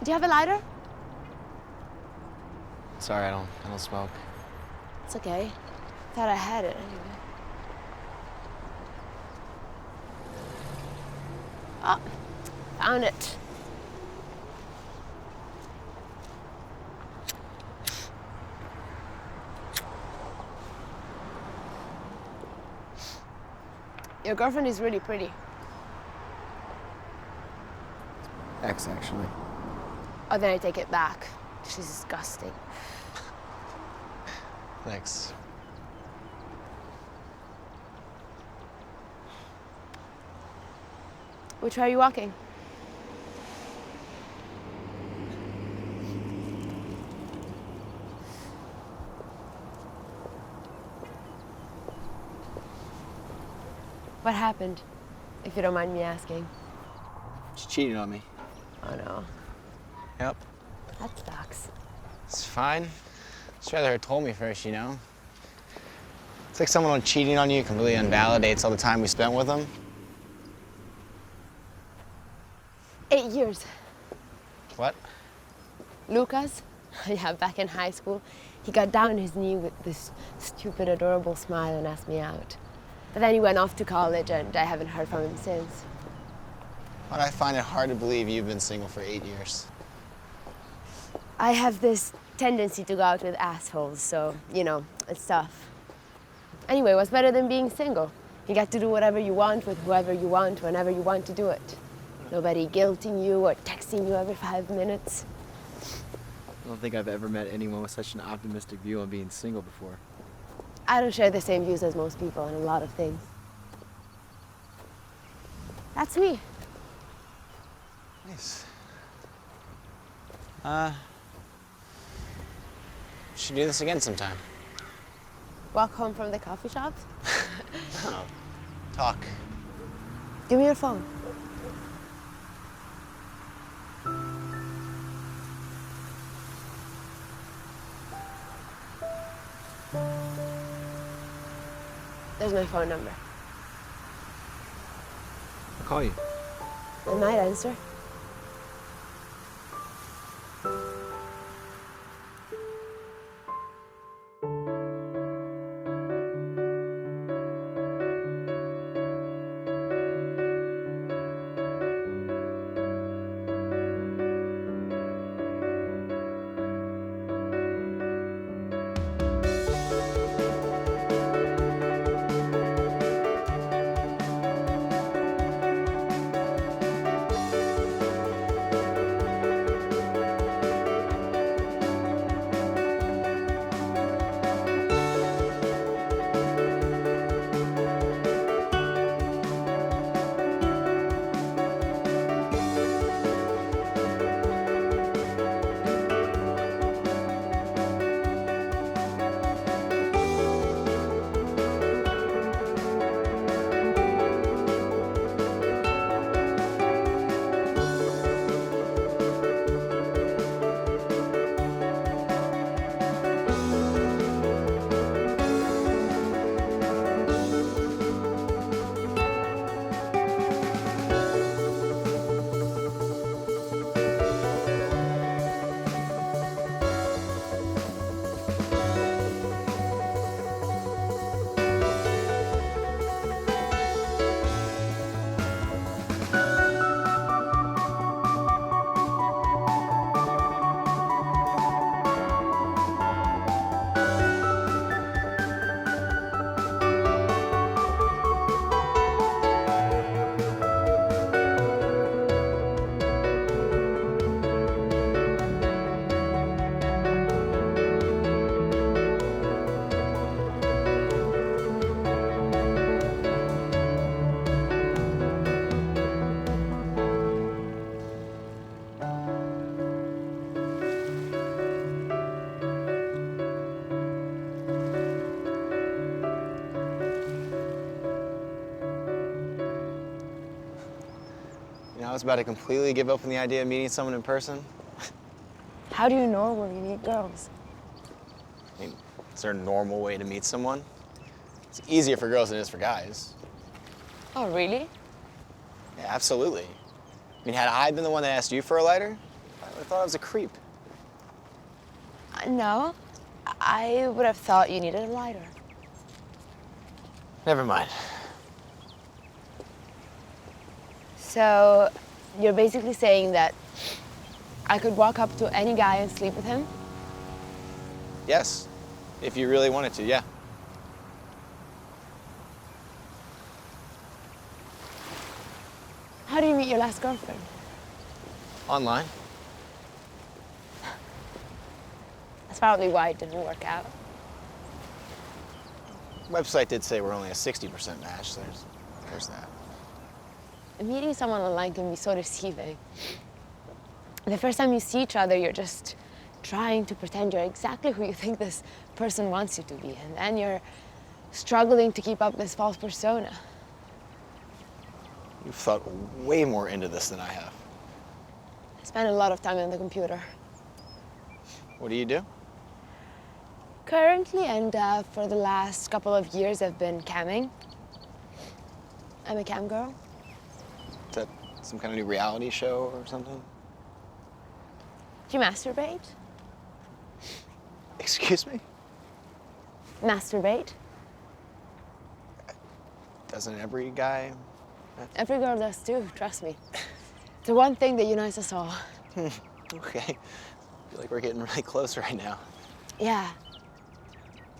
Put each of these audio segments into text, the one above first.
Do you have a lighter? Sorry, I don't smoke. It's okay. Thought I had it anyway. Oh, found it. Your girlfriend is really pretty. Ex, actually. Oh, then I take it back. She's disgusting. Thanks. Which way are you walking? What happened, if you don't mind me asking? She cheated on me. Oh no, Yep. that sucks. It's fine. Just rather her told me first, you know? It's like someone cheating on you completely invalidates all the time we spent with them. 8 years. What? Lucas, yeah, back in high school, he got down on his knee with this stupid, adorable smile and asked me out. But then he went off to college and I haven't heard from him since. But I find it hard to believe you've been single for 8 years. I have this tendency to go out with assholes, so, you know, it's tough. Anyway, what's better than being single? You get to do whatever you want with whoever you want, whenever you want to do it. Nobody guilting you or texting you every 5 minutes. I don't think I've ever met anyone with such an optimistic view on being single before. I don't share the same views as most people on a lot of things. That's me. Nice. We should do this again sometime. Walk home from the coffee shop? No. Talk. Give me your phone. There's my phone number. I'll call you. I might answer. You know, I was about to completely give up on the idea of meeting someone in person. How do you normally meet girls? I mean, is there a normal way to meet someone? It's easier for girls than it is for guys. Oh, really? Yeah, absolutely. I mean, had I been the one that asked you for a lighter, I thought I was a creep. No, I would have thought you needed a lighter. Never mind. So, you're basically saying that I could walk up to any guy and sleep with him? Yes, if you really wanted to, yeah. How did you meet your last girlfriend? Online. That's probably why it didn't work out. Website did say we're only a 60% match, so there's that. Meeting someone online can be so deceiving. The first time you see each other, you're just trying to pretend you're exactly who you think this person wants you to be, and then you're struggling to keep up this false persona. You've thought way more into this than I have. I spend a lot of time on the computer. What do you do? Currently, and for the last couple of years, I've been camming. I'm a CamGirl. Is that some kind of new reality show or something? Do you masturbate? Excuse me? Masturbate? Doesn't every guy? Every girl does too, trust me. It's the one thing that unites us all. Okay. I feel like we're getting really close right now. Yeah.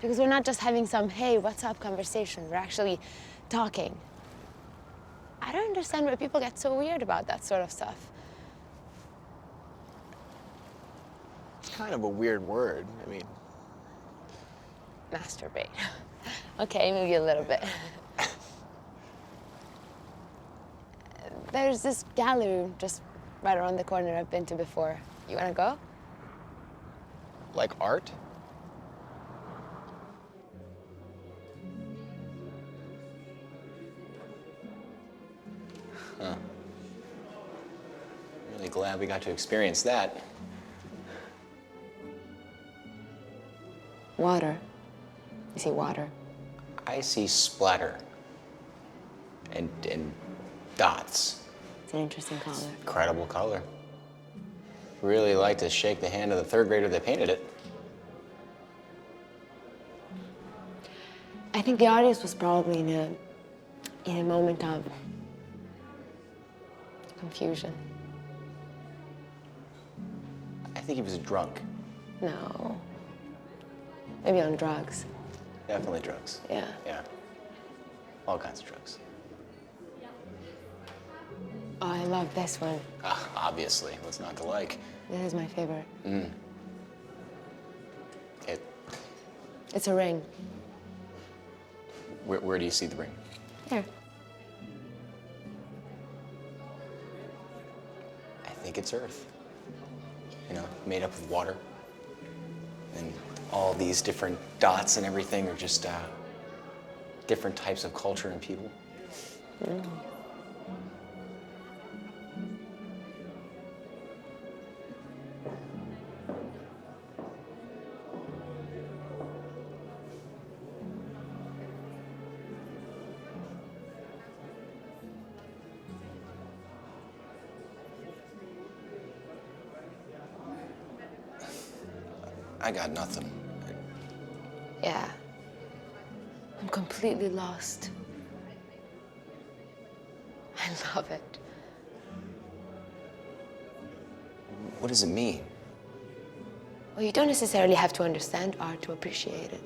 Because we're not just having some, hey, what's up conversation. We're actually talking. I don't understand why people get so weird about that sort of stuff. It's kind of a weird word. I mean, Masturbate. Okay, maybe a little bit. There's this gallery just right around the corner I've been to before. You wanna go? like art? Huh. Really glad we got to experience that. Water. You see water? I see splatter and dots. It's an interesting color. Incredible color. Really like to shake the hand of the third grader that painted it. I think the artist was probably in a moment of confusion. I think he was drunk. No. Maybe on drugs. Definitely drugs. Yeah. Yeah. All kinds of drugs. Oh, I love this one. Obviously. What's not to like? This is my favorite. It's a ring. Where do you see the ring? Here. I think it's Earth. You know, made up of water. And all these different dots and everything are just different types of culture and people. I got nothing. Yeah. I'm completely lost. I love it. What does it mean? Well, you don't necessarily have to understand art to appreciate it.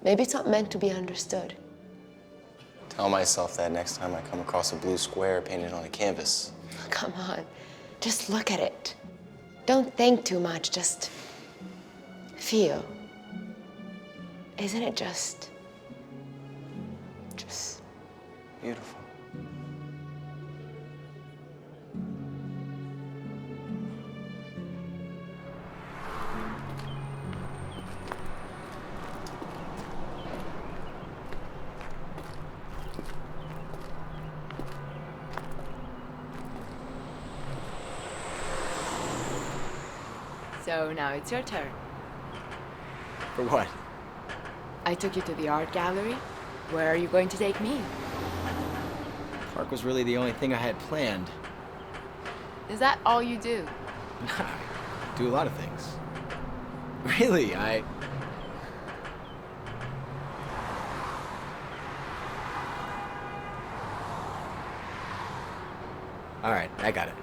Maybe it's not meant to be understood. Tell myself that next time I come across a blue square painted on a canvas. Come on, just look at it. Don't think too much, just feel. Isn't it just Beautiful. So now it's your turn. For what? I took you to the art gallery. Where are you going to take me? Park was really the only thing I had planned. Is that all you do? I do a lot of things. Really, All right, I got it.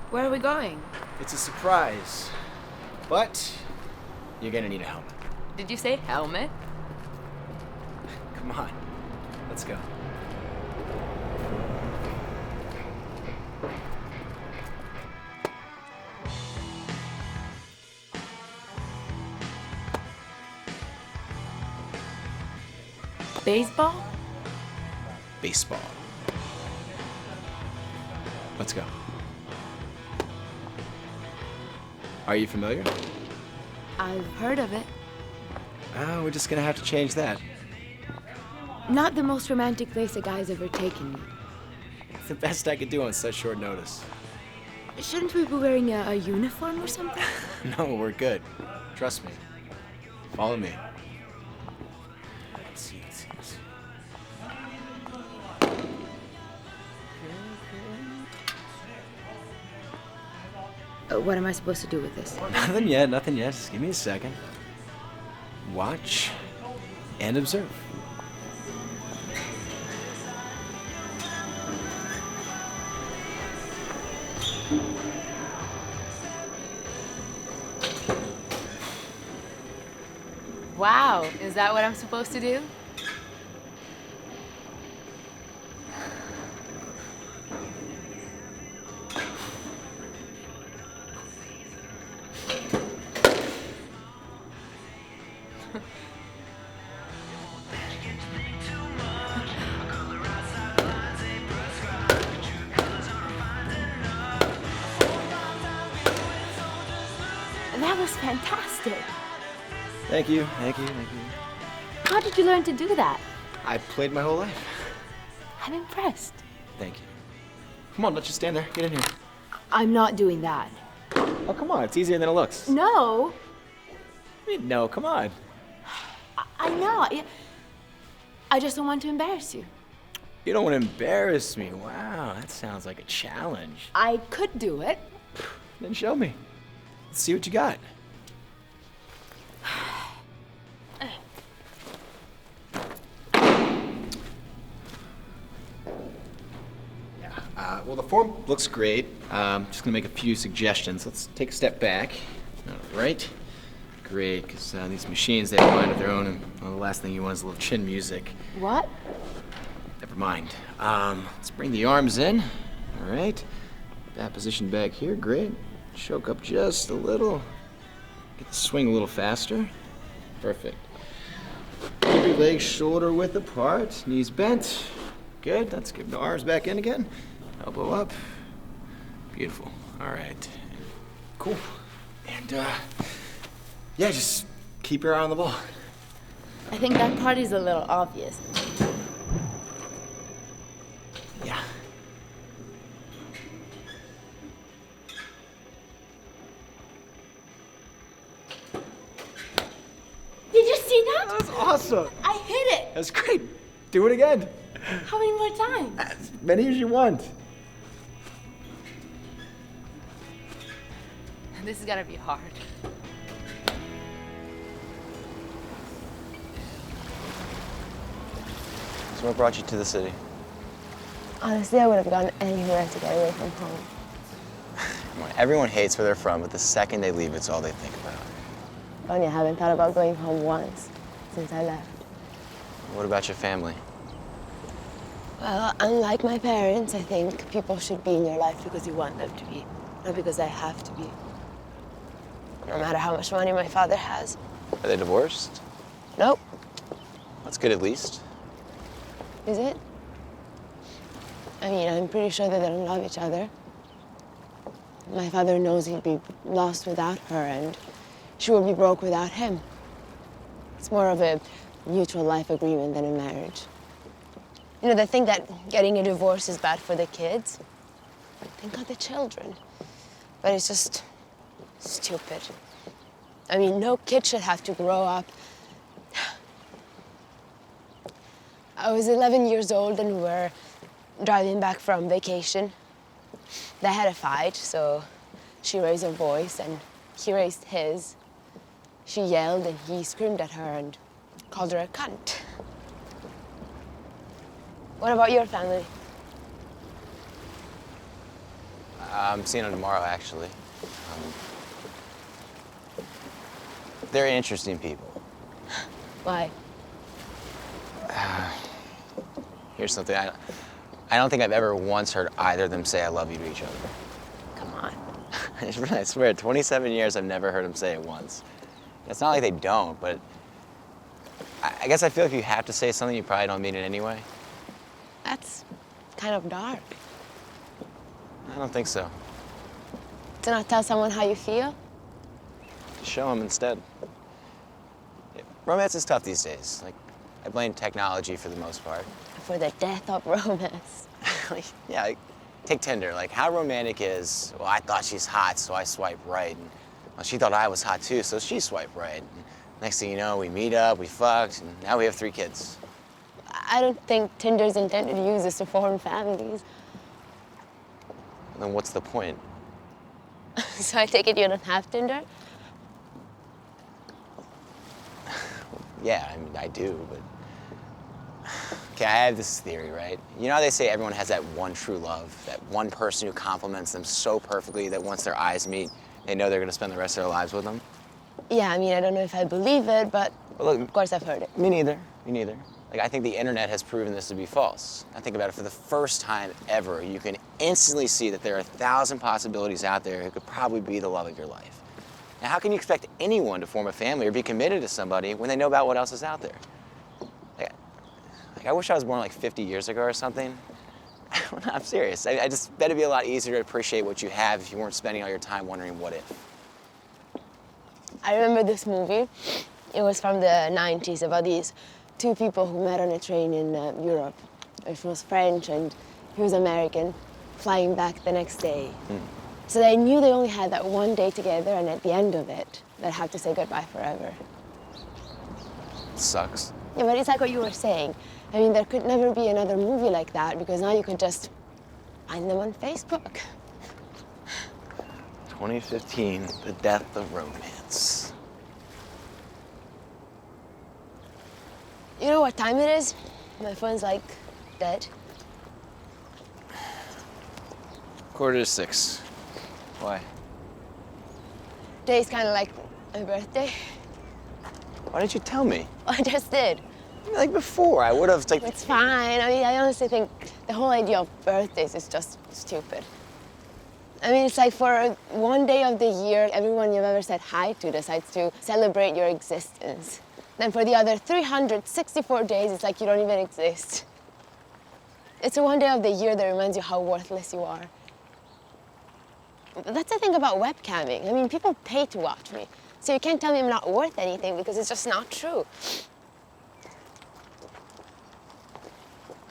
Where are we going? It's a surprise, but you're gonna need a helmet. Did you say helmet? Come on, let's go. Baseball? Baseball. Let's go. Are you familiar? I've heard of it. Oh, we're just gonna have to change that. Not the most romantic place a guy's ever taken me. It's the best I could do on such short notice. Shouldn't we be wearing a uniform or something? No, we're good. Trust me. Follow me. Let's see. What am I supposed to do with this? Nothing yet. Just give me a second. Watch and observe. Wow, is that what I'm supposed to do? That was fantastic. Thank you. How did you learn to do that? I played my whole life. I'm impressed. Thank you. Come on, let's just stand there. Get in here. I'm not doing that. Oh, come on. It's easier than it looks. No. I mean, no, come on. I'm not. I just don't want to embarrass you. You don't want to embarrass me. Wow, that sounds like a challenge. I could do it. Then show me. Let's see what you got. Well, the form looks great. Just gonna make a few suggestions. Let's take a step back. All right. Great, because these machines, they have a mind of their own, and well, the last thing you want is a little chin music. What? Never mind. Let's bring the arms in. All right. That position back here, great. Choke up just a little. Get the swing a little faster. Perfect. Keep your legs shoulder width apart, knees bent. Good, let's get the arms back in again. Elbow up. Beautiful. All right. Cool. And, yeah, just keep your eye on the ball. I think that part is a little obvious. Yeah. Did you see that? That was awesome. I hit it. That's great. Do it again. How many more times? As many as you want. This is gonna be hard. So what brought you to the city? Honestly, I would have gone anywhere to get away from home. Come on, everyone hates where they're from, but the second they leave, it's all they think about. Funny, I haven't thought about going home once since I left. What about your family? Well, unlike my parents, I think people should be in your life because you want them to be, not because I have to be. No matter how much money my father has. Are they divorced? Nope. That's good at least. Is it? I mean, I'm pretty sure that they don't love each other. My father knows he'd be lost without her, and she would be broke without him. It's more of a mutual life agreement than a marriage. You know, they think that getting a divorce is bad for the kids. Think of the children. But it's just stupid. I mean, no kid should have to grow up. I was 11 years old and we were driving back from vacation. They had a fight, so she raised her voice and he raised his. She yelled and he screamed at her and called her a cunt. What about your family? I'm seeing them tomorrow, actually. They're interesting people. Why? Here's something. I don't think I've ever once heard either of them say I love you to each other. Come on. I swear, 27 years, I've never heard them say it once. It's not like they don't, but I guess I feel if you have to say something, you probably don't mean it anyway. That's kind of dark. I don't think so. To not tell someone how you feel? Show them instead. Yeah, romance is tough these days. Like, I blame technology for the most part. For the death of romance. Yeah, like, take Tinder. Like, how romantic is, well, I thought she's hot, so I swipe right. And well, she thought I was hot too, so she swiped right. And next thing you know, we meet up, we fucked, and now we have 3 kids. I don't think Tinder's intended use to form families. Then what's the point? So I take it you don't have Tinder? Yeah, I mean, I do, but... Okay, I have this theory, right? You know how they say everyone has that one true love, that one person who compliments them so perfectly that once their eyes meet, they know they're gonna spend the rest of their lives with them? Yeah, I mean, I don't know if I believe it, but Well, look, of course I've heard it. Me neither. Me neither. Like, I think the internet has proven this to be false. I think about it, for the first time ever, you can instantly see that there are 1,000 possibilities out there who could probably be the love of your life. Now, how can you expect anyone to form a family or be committed to somebody when they know about what else is out there? Like I wish I was born like 50 years ago or something. I'm serious. I just bet it'd be a lot easier to appreciate what you have if you weren't spending all your time wondering what if. I remember this movie. It was from the 90s about these 2 people who met on a train in Europe. It was French and he was American, flying back the next day. So they knew they only had that one day together, and at the end of it, they'd have to say goodbye forever. Sucks. Yeah, but it's like what you were saying. I mean, there could never be another movie like that because now you could just find them on Facebook. 2015, the death of romance. You know what time it is? My phone's like dead. 5:45. Why? Today's kind of like my birthday. Why didn't you tell me? I just did. Like before, I would have like. It's fine. I mean, I honestly think the whole idea of birthdays is just stupid. I mean, it's like for one day of the year, everyone you've ever said hi to decides to celebrate your existence. Then for the other 364 days, it's like you don't even exist. It's the one day of the year that reminds you how worthless you are. But that's the thing about webcamming. I mean, people pay to watch me. So you can't tell me I'm not worth anything because it's just not true.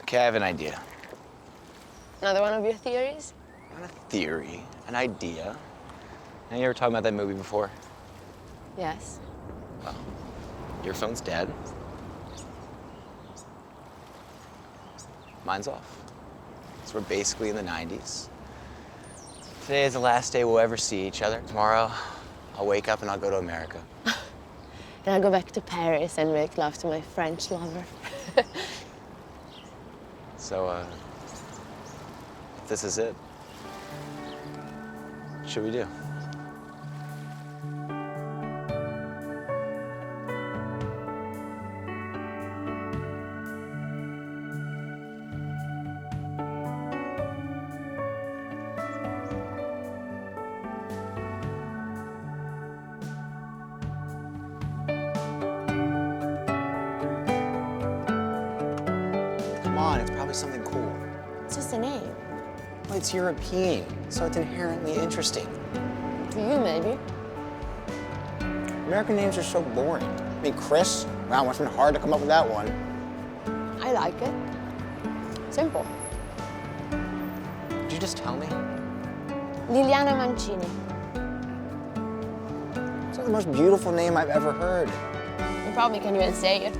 Okay, I have an idea. Another one of your theories? Not a theory, an idea. Now, you ever talked about that movie before? Yes. Well, your phone's dead. Mine's off. So we're basically in the 90s. Today is the last day we'll ever see each other. Tomorrow, I'll wake up and I'll go to America. And I'll go back to Paris and make love to my French lover. So, if this is it, what should we do? Come on, it's probably something cool. It's just a name. Well, it's European, so it's inherently interesting. To you, maybe. American names are so boring. I mean, Chris, wow, must have been hard to come up with that one. I like it. Simple. Did you just tell me? Liliana Mancini. It's like the most beautiful name I've ever heard. You probably can't even say it.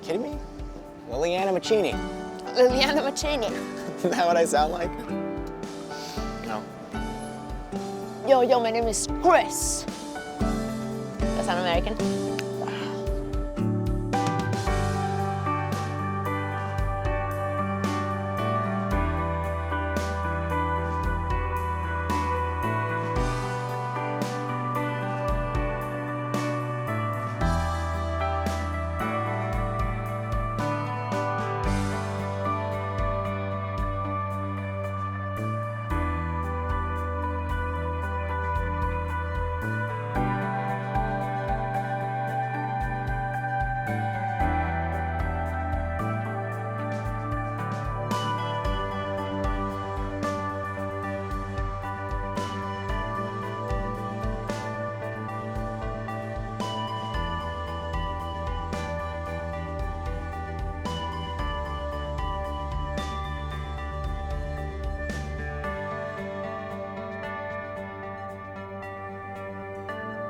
Kidding me? Liliana Mancini. Liliana Mancini. Isn't that what I sound like? Yo, my name is Chris. That sound American?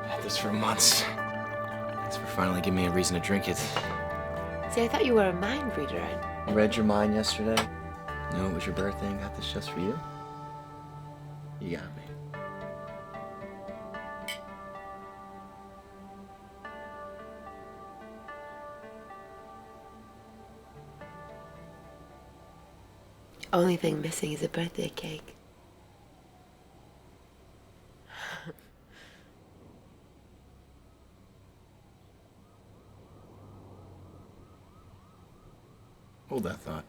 Had this for months. Thanks for finally giving me a reason to drink it. See, I thought you were a mind reader. I read your mind yesterday. Knew it was your birthday and got this just for you. You got me. Only thing missing is a birthday cake. Hold that thought.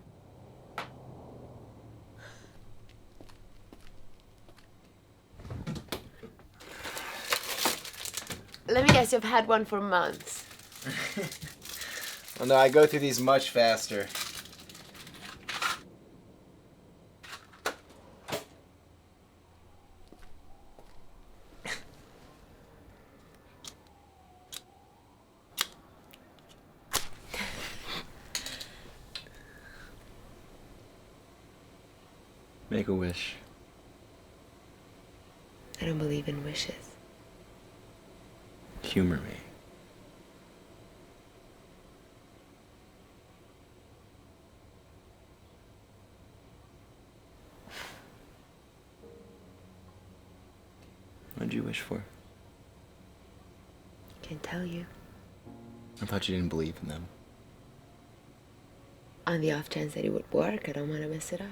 Let me guess, you've had one for months. Well, no, I go through these much faster. Make a wish. I don't believe in wishes. Humor me. What'd you wish for? Can't tell you. I thought you didn't believe in them. On the off chance that it would work, I don't want to mess it up.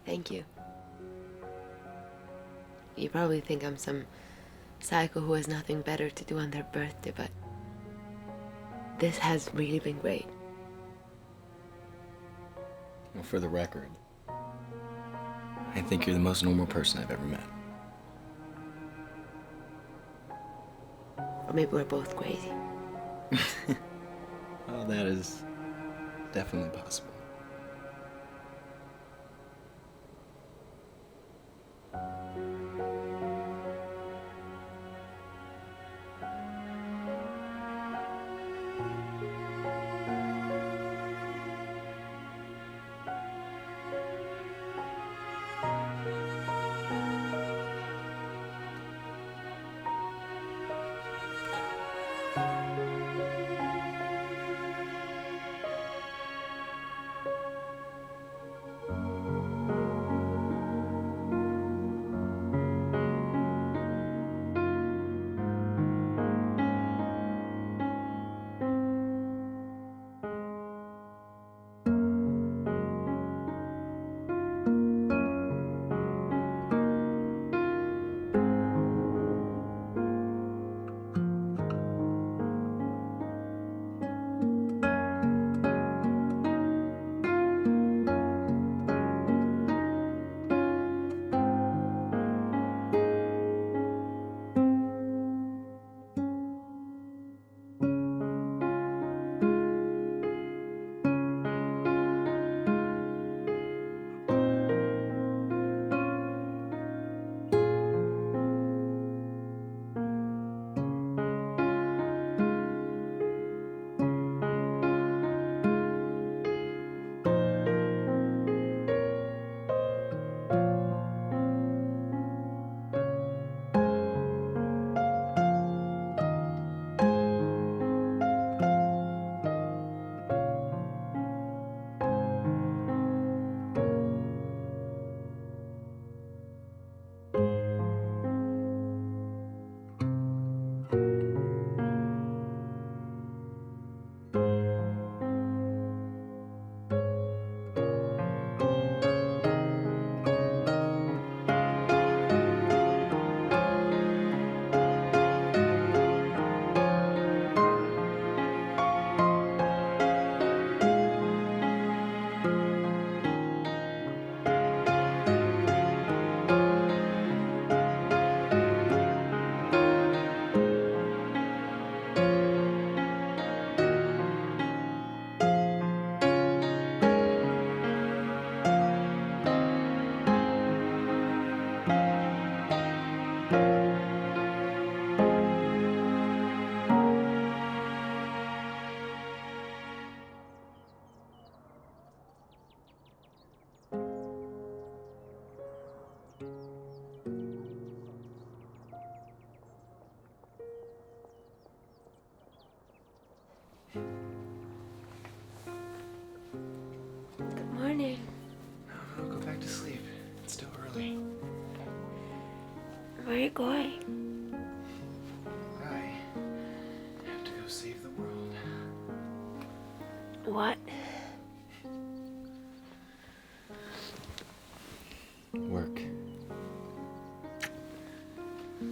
Thank you. You probably think I'm some psycho who has nothing better to do on their birthday, but this has really been great. Well, for the record, I think you're the most normal person I've ever met. Or maybe we're both crazy. Well, that is definitely possible. Good morning. No, go back to sleep. It's still early. Where are you going? I have to go save the world. What? Work. I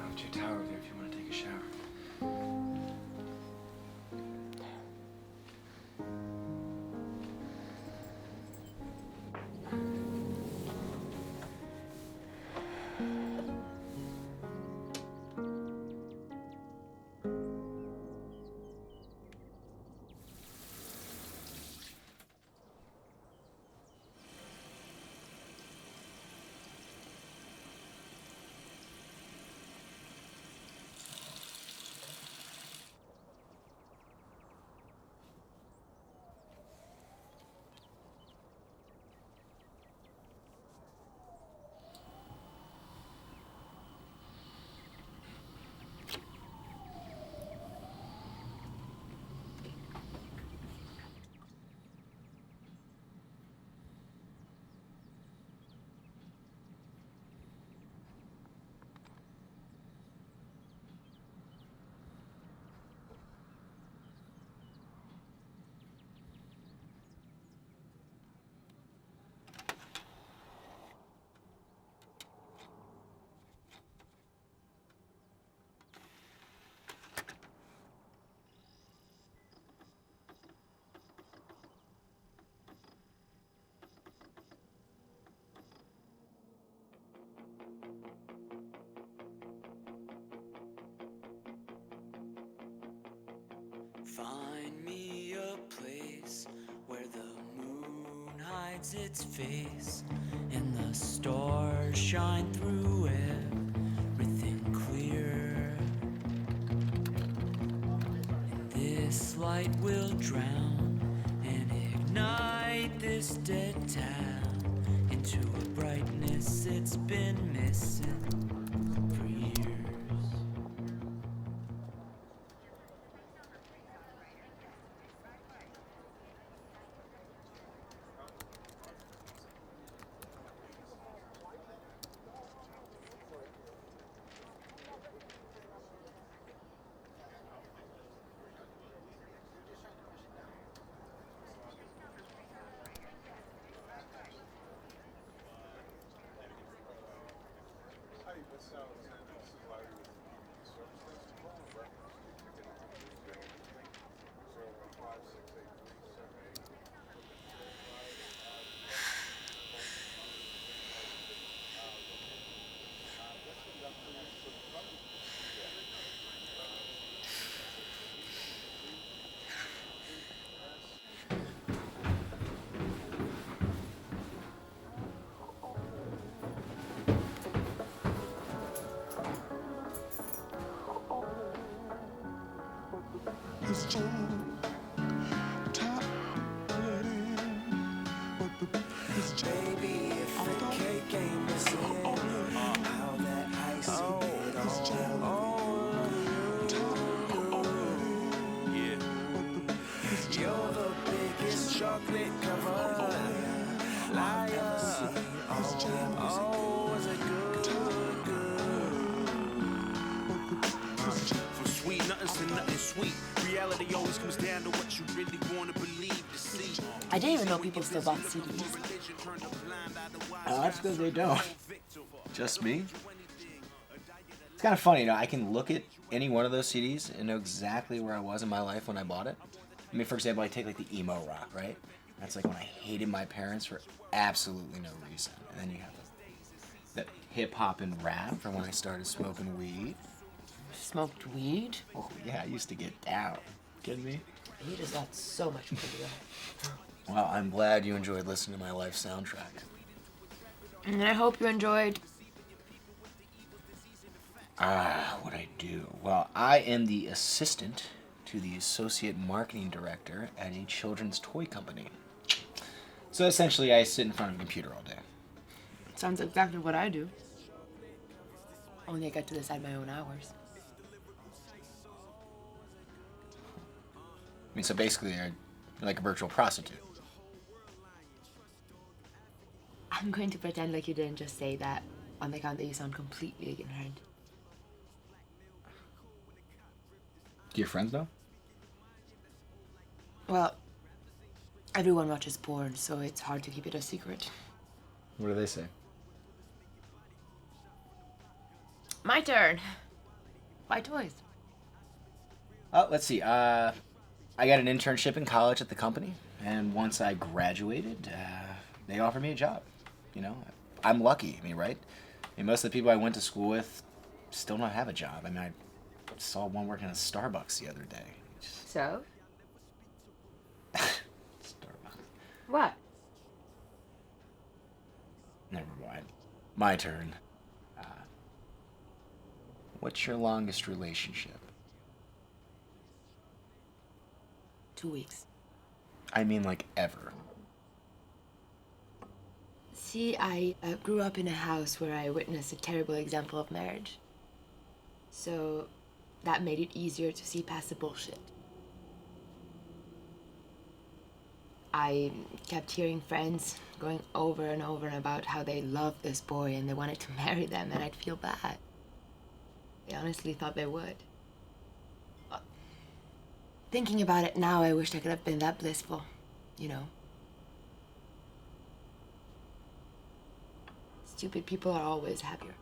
left your towel over there if you want to take a shower. Find me a place where the moon hides its face and the stars shine through everything clear. And this light will drown and ignite this dead town into a brightness it's been missing for years. Baby, if the cake ain't missing, how that icy bit yeah. You're the biggest chocolate cover liar. Oh, is it good? From sweet nothings to nothing sweet. Reality always comes down to what you really want to believe to see. I didn't even know people still bought CDs. Oh, that's because they don't. Just me? It's kind of funny, you know, I can look at any one of those CDs and know exactly where I was in my life when I bought it. I mean, for example, I take like the emo rock, right? That's like when I hated my parents for absolutely no reason. And then you have the hip hop and rap from when I started smoking weed. Smoked weed? Oh yeah, I used to get down. Kidding me? Weed has got so much cooler. Well, I'm glad you enjoyed listening to my life soundtrack. And I hope you enjoyed. What I do? Well, I am the assistant to the associate marketing director at a children's toy company. So essentially, I sit in front of a computer all day. Sounds exactly what I do. Only I get to decide my own hours. I mean, so basically you're like a virtual prostitute. I'm going to pretend like you didn't just say that on the account that you sound completely ignorant. Do your friends know? Well, everyone watches porn, so it's hard to keep it a secret. What do they say? My turn. Buy toys. Oh, let's see. I got an internship in college at the company, and once I graduated, they offered me a job. You know, I'm lucky. I mean, right? I mean, most of the people I went to school with still don't have a job. I mean, I saw one working at Starbucks the other day. So? Starbucks. What? Never mind. My turn. What's your longest relationship? 2 weeks. I mean, like, ever. See, I grew up in a house where I witnessed a terrible example of marriage. So that made it easier to see past the bullshit. I kept hearing friends going over and over about how they loved this boy and they wanted to marry them, and I'd feel bad. They honestly thought they would. Thinking about it now, I wish I could have been that blissful, you know. Stupid people are always happier.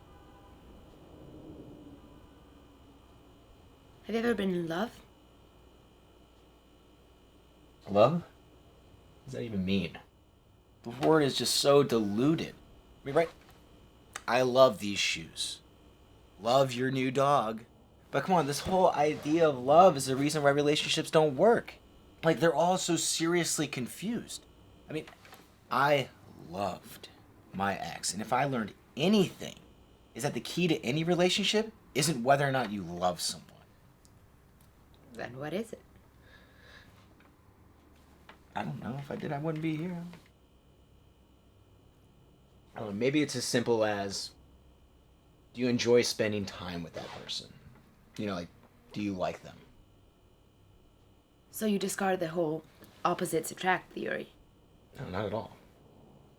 Have you ever been in love? Love? What does that even mean? The word is just so diluted. I mean, right? I love these shoes. Love your new dog. But come on, this whole idea of love is the reason why relationships don't work. Like, they're all so seriously confused. I mean, I loved my ex, and if I learned anything, is that the key to any relationship isn't whether or not you love someone. Then what is it? I don't know. If I did, I wouldn't be here. I don't know. Maybe it's as simple as, do you enjoy spending time with that person? You know, like, do you like them? So you discard the whole opposites attract theory. No, not at all.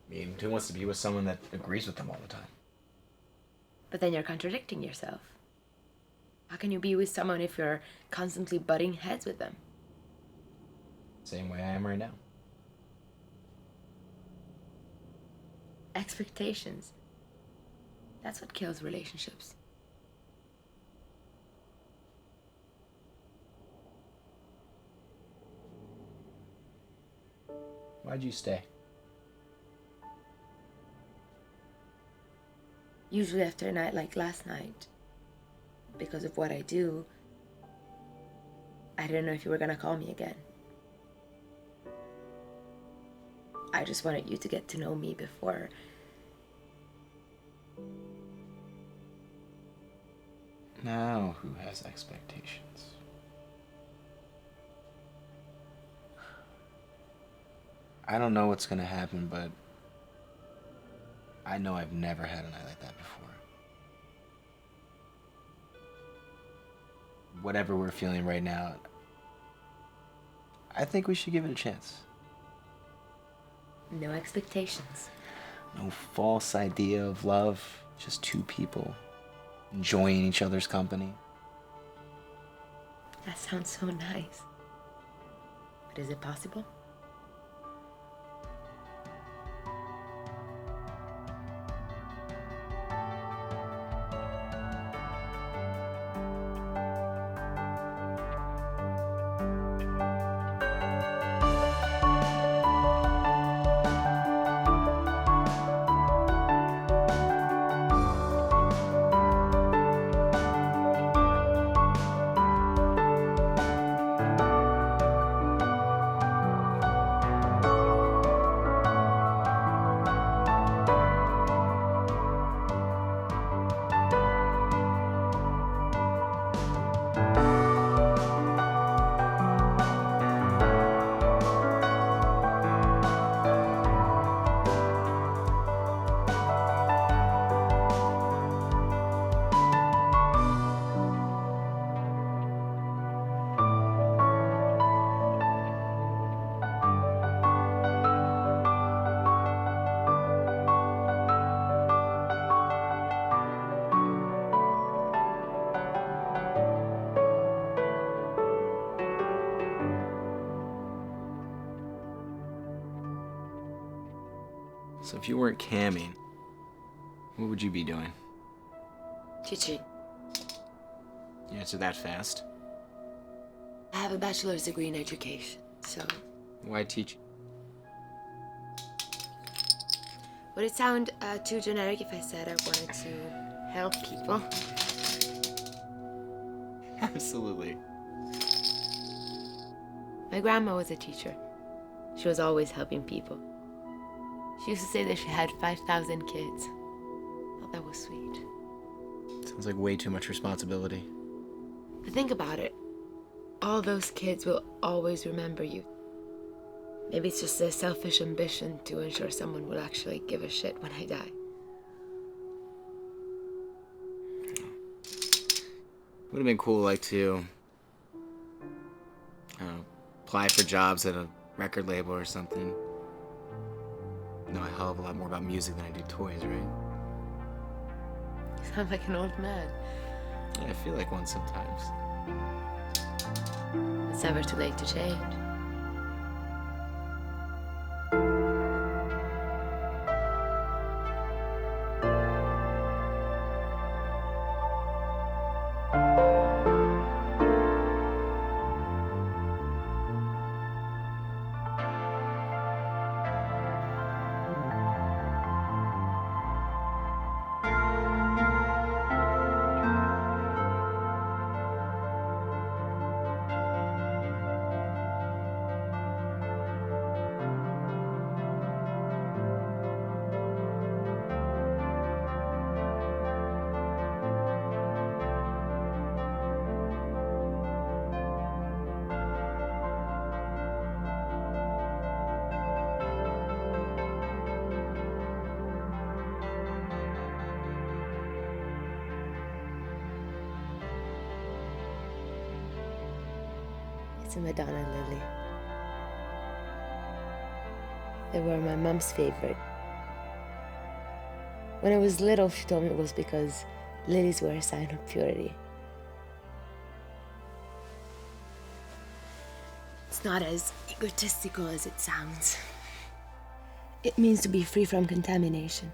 I mean, who wants to be with someone that agrees with them all the time? But then you're contradicting yourself. How can you be with someone if you're constantly butting heads with them? Same way I am right now. Expectations. That's what kills relationships. Why'd you stay? Usually after a night like last night, because of what I do, I didn't know if you were gonna call me again. I just wanted you to get to know me before. Now, who has expectations? I don't know what's gonna happen, but I know I've never had a night like that before. Whatever we're feeling right now, I think we should give it a chance. No expectations. No false idea of love, just two people enjoying each other's company. That sounds so nice. But is it possible? So if you weren't camming, what would you be doing? Teaching. You answer that fast. I have a bachelor's degree in education, so... Why teach? Would it sound too generic if I said I wanted to help people? Absolutely. My grandma was a teacher. She was always helping people. She used to say that she had 5,000 kids. I thought that was sweet. Sounds like way too much responsibility. But think about it. All those kids will always remember you. Maybe it's just a selfish ambition to ensure someone will actually give a shit when I die. Would have been cool, like, to apply for jobs at a record label or something. Know a hell of a lot more about music than I do toys, right? You sound like an old man. Yeah, I feel like one sometimes. It's never too late to change. It's a Madonna lily. They were my mom's favorite. When I was little, she told me it was because lilies were a sign of purity. It's not as egotistical as it sounds. It means to be free from contamination.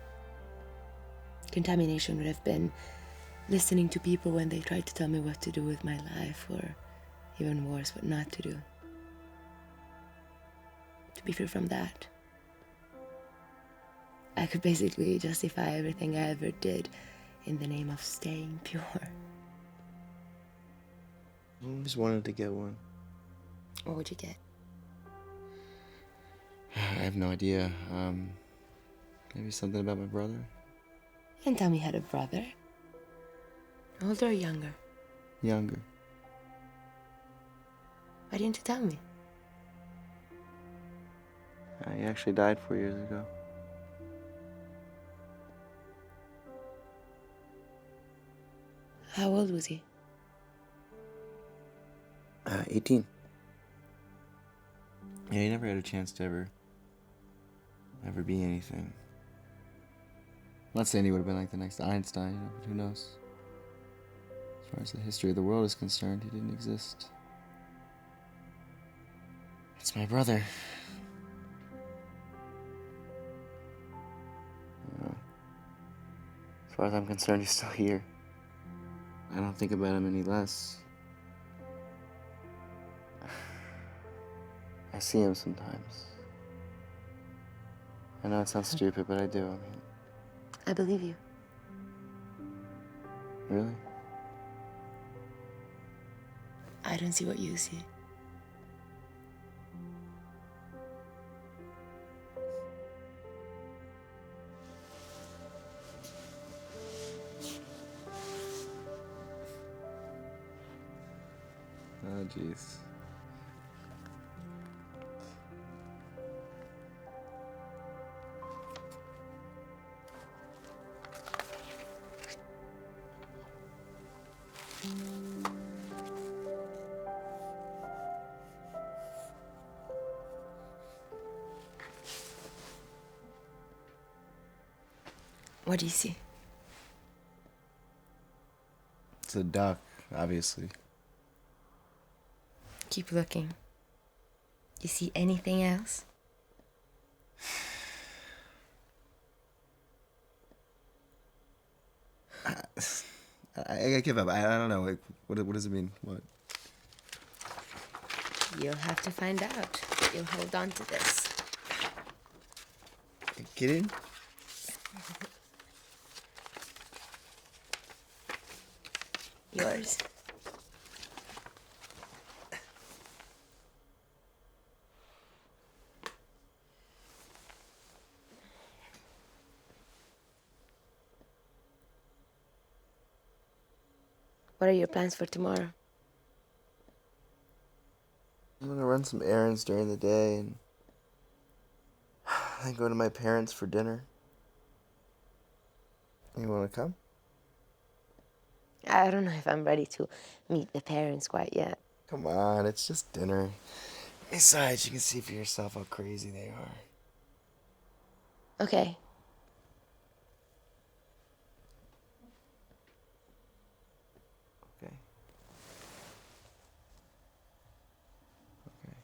Contamination would have been listening to people when they tried to tell me what to do with my life, or even worse, what not to do. To be free from that. I could basically justify everything I ever did in the name of staying pure. I always wanted to get one. What would you get? I have no idea. Maybe something about my brother? You can tell me you had a brother. Older or younger? Younger. Why didn't you tell me? He actually died 4 years ago. How old was he? 18. Yeah, he never had a chance to ever be anything. I'm not saying he would have been like the next Einstein, you know, but who knows? As far as the history of the world is concerned, he didn't exist. It's my brother. You know, as far as I'm concerned, he's still here. I don't think about him any less. I see him sometimes. I know it sounds stupid, but I do. I mean, I believe you. really? I don't see what you see. Oh, jeez. What do you see? It's a duck, obviously. Keep looking. You see anything else? I give up. I don't know. Like, what does it mean? What? You'll have to find out. You'll hold on to this. You kidding? Yours. What are your plans for tomorrow? I'm gonna run some errands during the day and then go to my parents for dinner. You wanna come? I don't know if I'm ready to meet the parents quite yet. Come on, it's just dinner. Besides, you can see for yourself how crazy they are. Okay. Okay. Okay.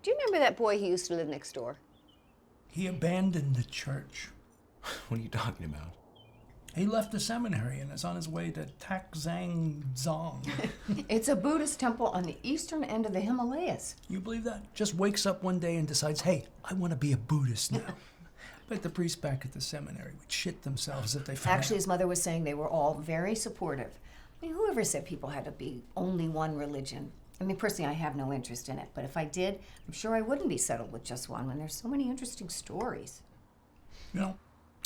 Do you remember that boy who used to live next door? He abandoned the church. What are you talking about? He left the seminary and is on his way to Takzang. It's a Buddhist temple on the eastern end of the Himalayas. You believe that? Just wakes up one day and decides, hey, I want to be a Buddhist now. But the priests back at the seminary would shit themselves if they found Actually, out. his mother was saying they were all very supportive. I mean, whoever said people had to be only one religion? I mean, personally, I have no interest in it. But if I did, I'm sure I wouldn't be settled with just one when there's so many interesting stories. You know,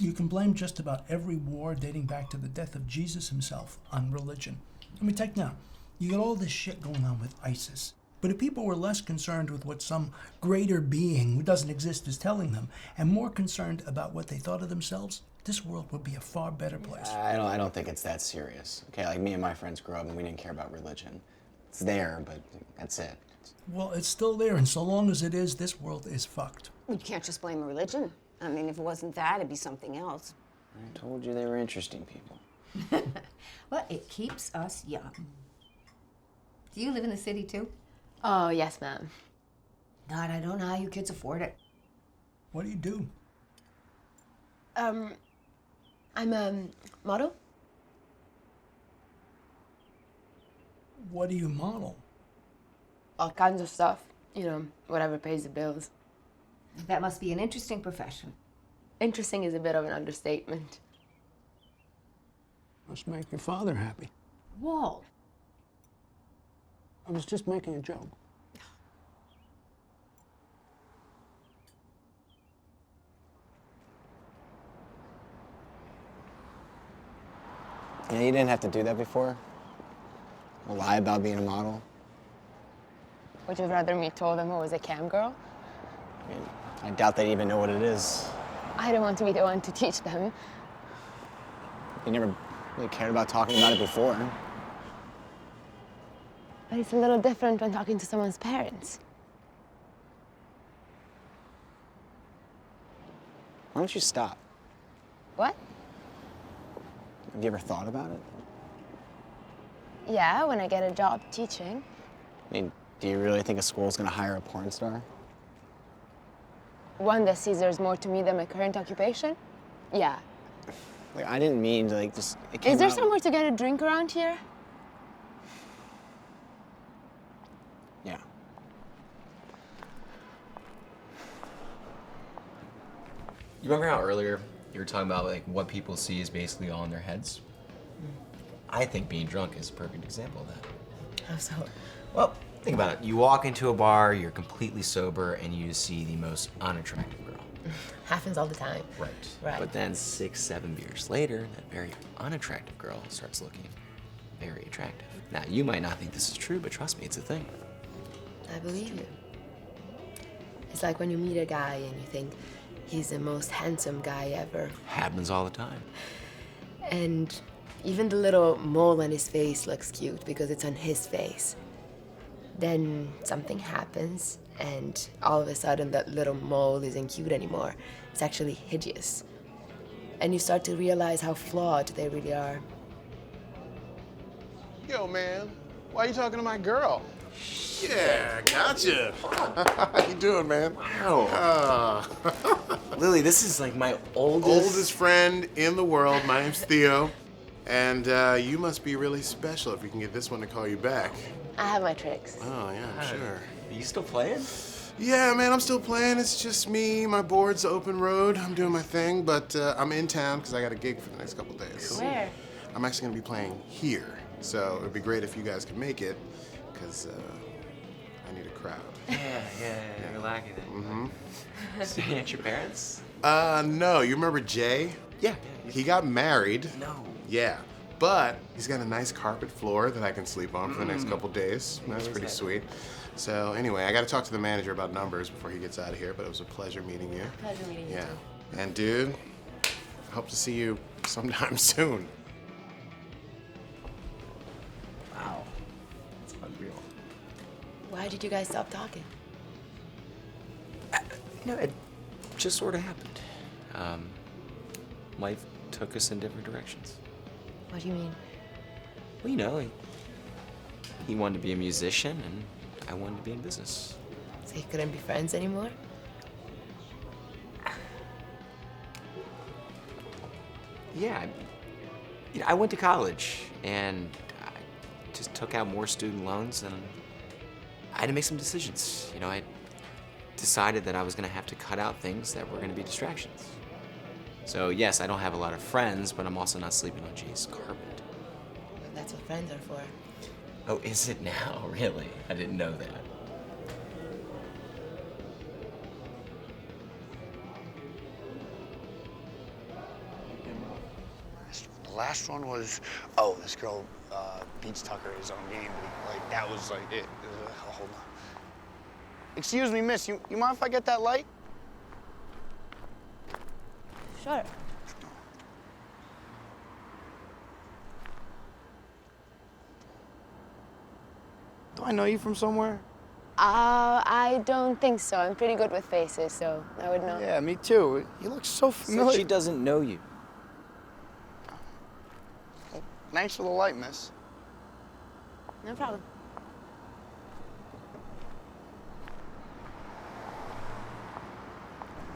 you can blame just about every war dating back to the death of Jesus himself on religion. I mean, take now, you got all this shit going on with ISIS. But if people were less concerned with what some greater being who doesn't exist is telling them, and more concerned about what they thought of themselves, this world would be a far better place. I don't think it's that serious. Okay, like me and my friends grew up and we didn't care about religion. It's there, but that's it. Well, it's still there, and so long as it is, this world is fucked. You can't just blame religion. I mean, if it wasn't that, it'd be something else. I told you they were interesting people. Well, it keeps us young. Do you live in the city, too? Oh, yes, ma'am. God, I don't know how you kids afford it. What do you do? I'm a model. What do you model? All kinds of stuff. You know, whatever pays the bills. That must be an interesting profession. Interesting is a bit of an understatement. Must make your father happy. Walt. I was just making a joke. Yeah, you didn't have to do that before? Lie about being a model? Would you rather me told them I was a CamGirl? I mean, I doubt they'd even know what it is. I don't want to be the one to teach them. You never really cared about talking about it before. But it's a little different when talking to someone's parents. Why don't you stop? What? Have you ever thought about it? Yeah, when I get a job teaching. I mean, do you really think a school's gonna hire a porn star? One that sees there's more to me than my current occupation? Yeah. Like, I didn't mean to, like, just... It came Is there out- somewhere to get a drink around here? Yeah. You remember how earlier you were talking about like what people see is basically all in their heads? I think being drunk is a perfect example of that. How so? Well, think about it. You walk into a bar, you're completely sober, and you see the most unattractive girl. Happens all the time. Right. Right. But then 6, 7 beers later, that very unattractive girl starts looking very attractive. Now, you might not think this is true, but trust me, it's a thing. I believe you. It's like when you meet a guy and you think he's the most handsome guy ever. Happens all the time. And even the little mole on his face looks cute because it's on his face. Then something happens and all of a sudden that little mole isn't cute anymore. It's actually hideous. And you start to realize how flawed they really are. Yo, man, why are you talking to my girl? Yeah, gotcha. How you doing, man? Wow. Lily, this is like my Oldest friend in the world. My name's Theo. And you must be really special if you can get this one to call you back. I have my tricks. Oh, yeah, I'm sure. Are you still playing? Yeah, man, I'm still playing. It's just me, my board's open road. I'm doing my thing, but I'm in town because I got a gig for the next couple days. Where? I'm actually going to be playing here. So it'd be great if you guys could make it because I need a crowd. Yeah, you're lacking it. Mm-hmm. Staying at your parents'? No, you remember Jay? Yeah. He got married. No. Yeah, but he's got a nice carpet floor that I can sleep on for the next couple days. That's pretty sweet. So anyway, I got to talk to the manager about numbers before he gets out of here, but it was a pleasure meeting you. Pleasure meeting you Yeah. too. And dude, I hope to see you sometime soon. Wow. It's unreal. Why did you guys stop talking? You know, it just sort of happened. Life took us in different directions. What do you mean? Well, you know, he wanted to be a musician, and I wanted to be in business. So you couldn't be friends anymore? Yeah, I went to college, and I just took out more student loans, and I had to make some decisions. You know, I decided that I was going to have to cut out things that were going to be distractions. So yes, I don't have a lot of friends, but I'm also not sleeping on Jay's carpet. But that's what friends are for. Oh, is it now? Really? I didn't know that. The last one was, this girl beats Tucker at his own game. Like, that was like it. Hold on. Excuse me, miss, you mind if I get that light? Sure. Do I know you from somewhere? I don't think so. I'm pretty good with faces, so I would know. Yeah, me too. You look so familiar. Said she doesn't know you. Well, thanks for the light, miss. No problem.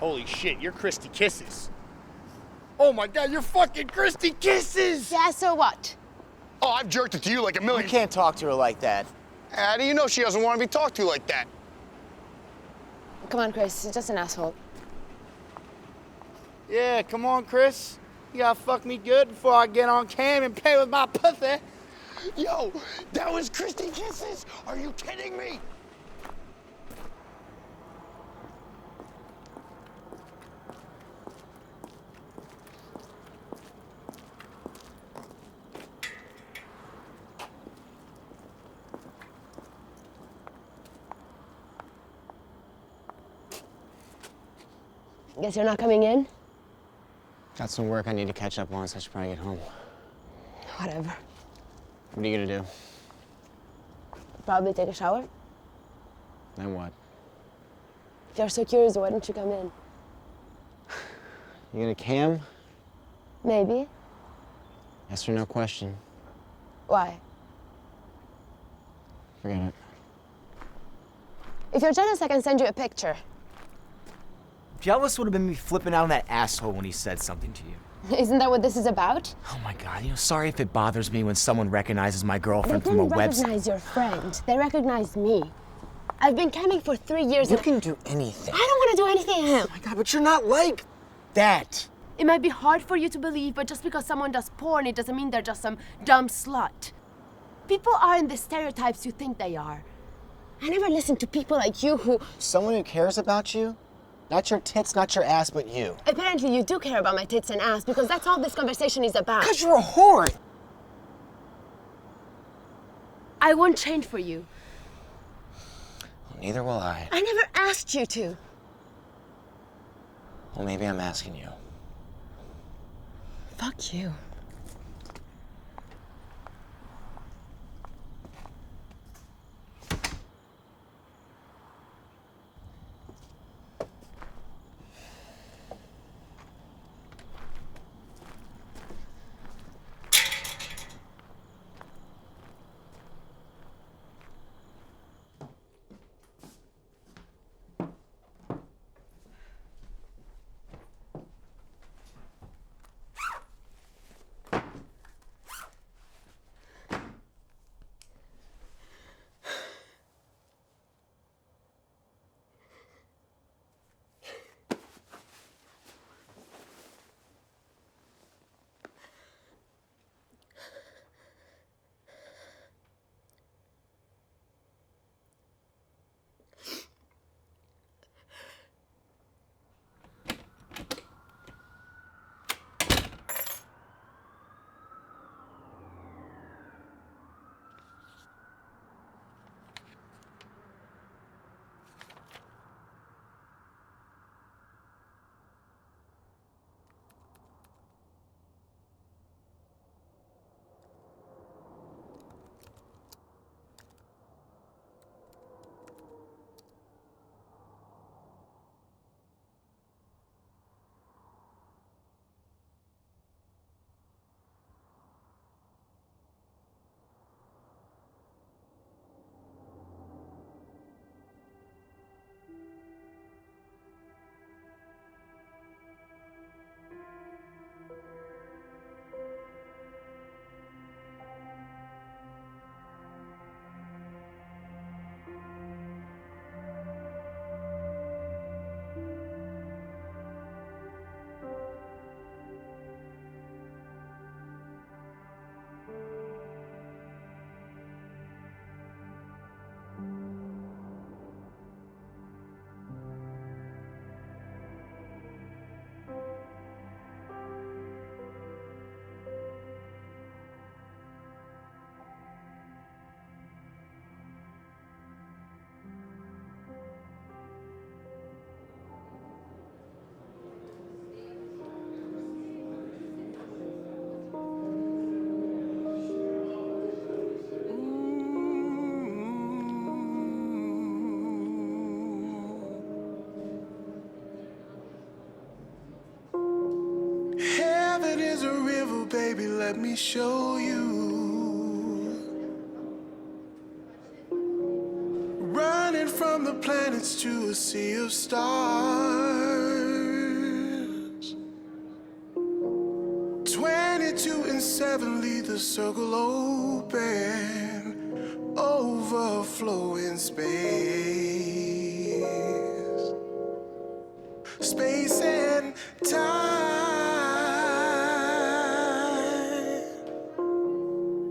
Holy shit, you're Christy Kisses. Oh my God, you're fucking Christy Kisses! Yeah, so what? Oh, I've jerked it to you like a million. You can't talk to her like that. How do you know she doesn't want to be talked to like that? Come on, Chris. You're just an asshole. Yeah, come on, Chris. You gotta fuck me good before I get on cam and play with my pussy. Yo, that was Christy Kisses. Are you kidding me? Guess you're not coming in? Got some work I need to catch up on, so I should probably get home. Whatever. What are you gonna do? Probably take a shower. Then what? If you're so curious, why don't you come in? You gonna cam? Maybe. Yes or no question. Why? Forget it. If you're jealous, I can send you a picture. Jealous would have been me flipping out on that asshole when he said something to you. Isn't that what this is about? Oh my God, sorry if it bothers me when someone recognizes my They girlfriend from a didn't website. recognize your friend. They recognized me. I've been camming for 3 years. You can do anything. I don't want to do anything to him. Oh my God, but you're not like that. It might be hard for you to believe, but just because someone does porn, it doesn't mean they're just some dumb slut. People aren't the stereotypes you think they are. I never listen to people like you who... Someone who cares about you? Not your tits, not your ass, but you. Apparently you do care about my tits and ass, because that's all this conversation is about. Because you're a whore. I won't change for you. Well, neither will I. I never asked you to. Well, maybe I'm asking you. Fuck you. planet is a river, baby, let me show you. Running from the planets to a sea of stars. 22 and 7 leave the circle open, overflowing space. Space and time.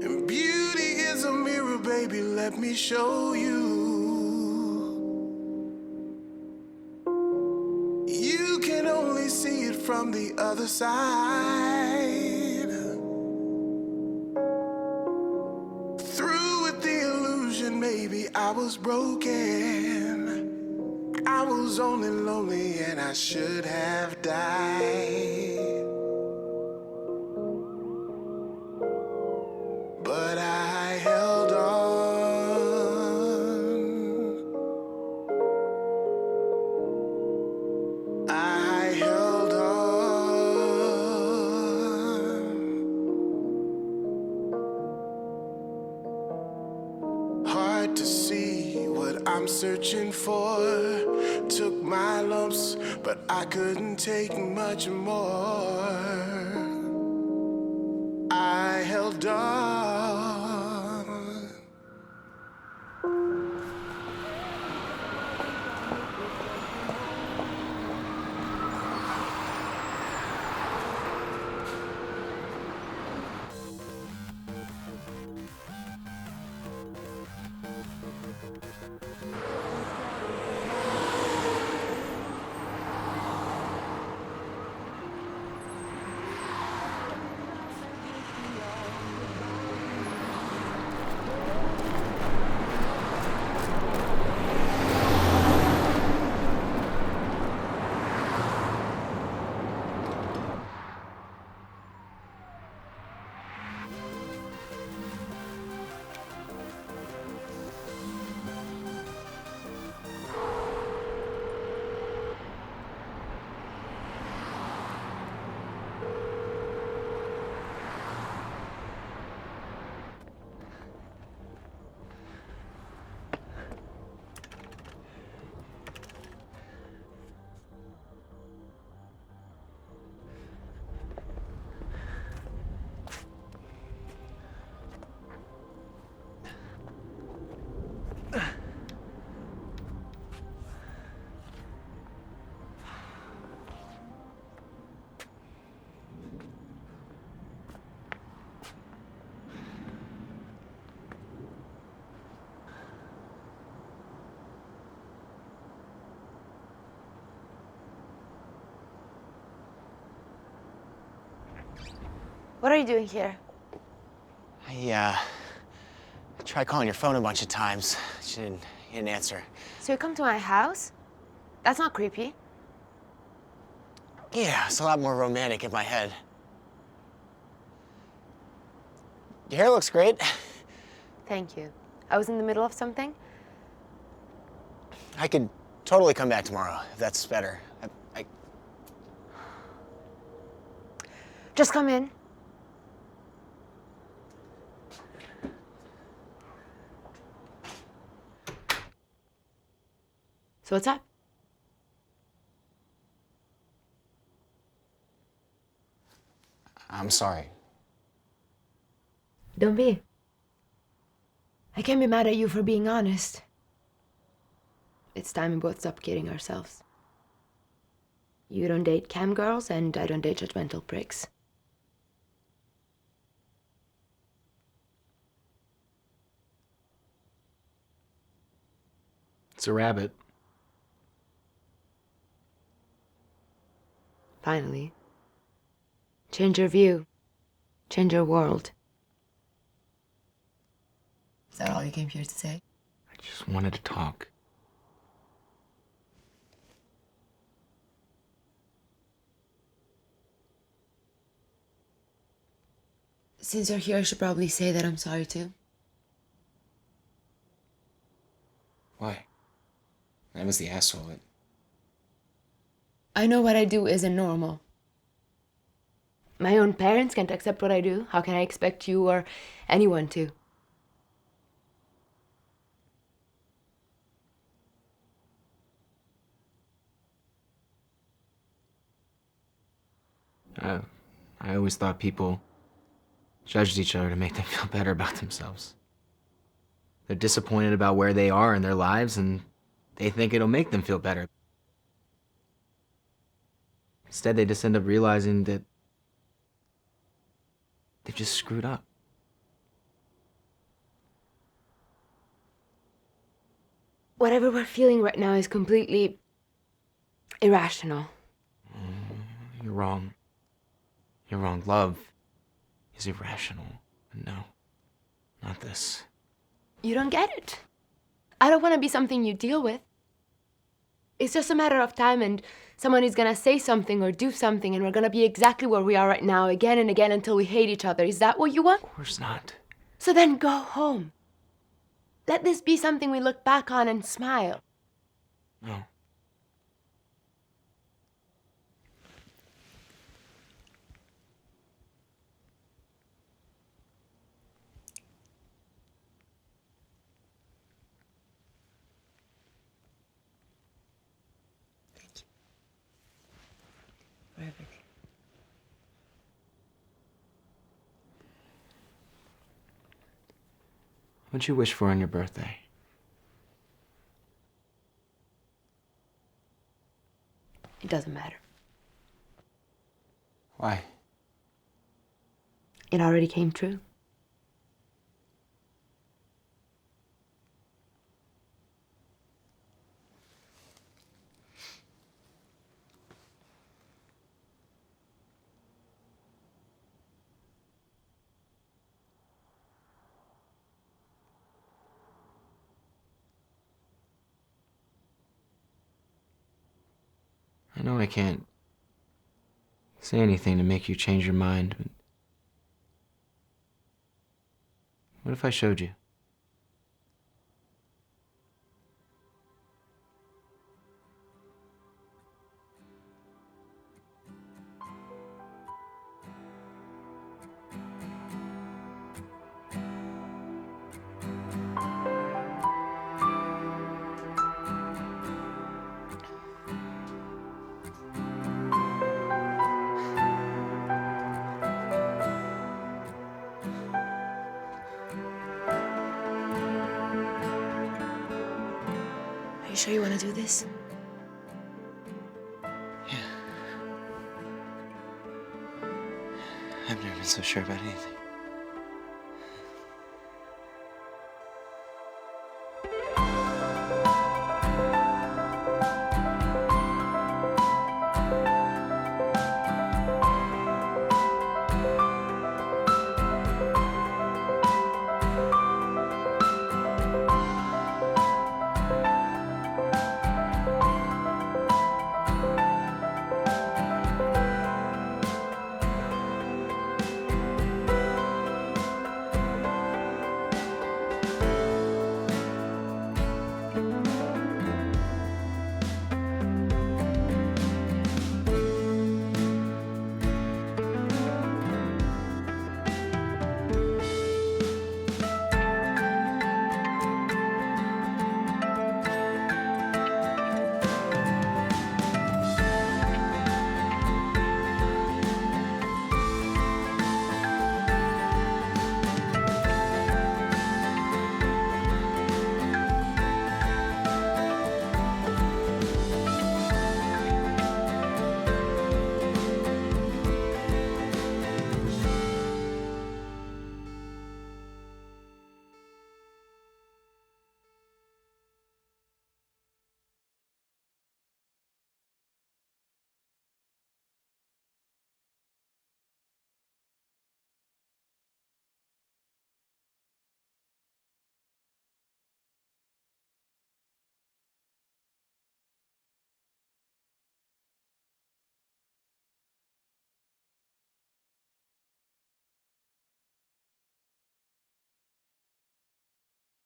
And beauty is a mirror, baby, let me show you. You can only see it from the other side. Through with the illusion, maybe I was broken. I was only lonely and I should have died. But I held on. I held on. Hard to see what I'm searching for. Took my lumps, but I couldn't take much more. I held on. What are you doing here? I tried calling your phone a bunch of times. You didn't answer. So you come to my house? That's not creepy. Yeah, it's a lot more romantic in my head. Your hair looks great. Thank you. I was in the middle of something. I could totally come back tomorrow, if that's better. Just come in. So what's up? I'm sorry. Don't be. I can't be mad at you for being honest. It's time we both stop kidding ourselves. You don't date CamGirls, and I don't date judgmental pricks. It's a rabbit. Finally. Change your view. Change your world. Is that all you came here to say? I just wanted to talk. Since you're here, I should probably say that I'm sorry too. Why? I was the asshole. I know what I do isn't normal. My own parents can't accept what I do. How can I expect you or anyone to? I always thought people judged each other to make them feel better about themselves. They're disappointed about where they are in their lives, and they think it'll make them feel better. Instead, they just end up realizing that they've just screwed up. Whatever we're feeling right now is completely irrational. You're wrong. You're wrong. Love is irrational. No, not this. You don't get it. I don't want to be something you deal with. It's just a matter of time, and someone is gonna say something or do something, and we're gonna be exactly where we are right now again and again until we hate each other. Is that what you want? Of course not. So then go home. Let this be something we look back on and smile. No. Perfect. What'd you wish for on your birthday? It doesn't matter. Why? It already came true. I know I can't say anything to make you change your mind, but what if I showed you? Are you sure you want to do this? I've never been so sure about anything.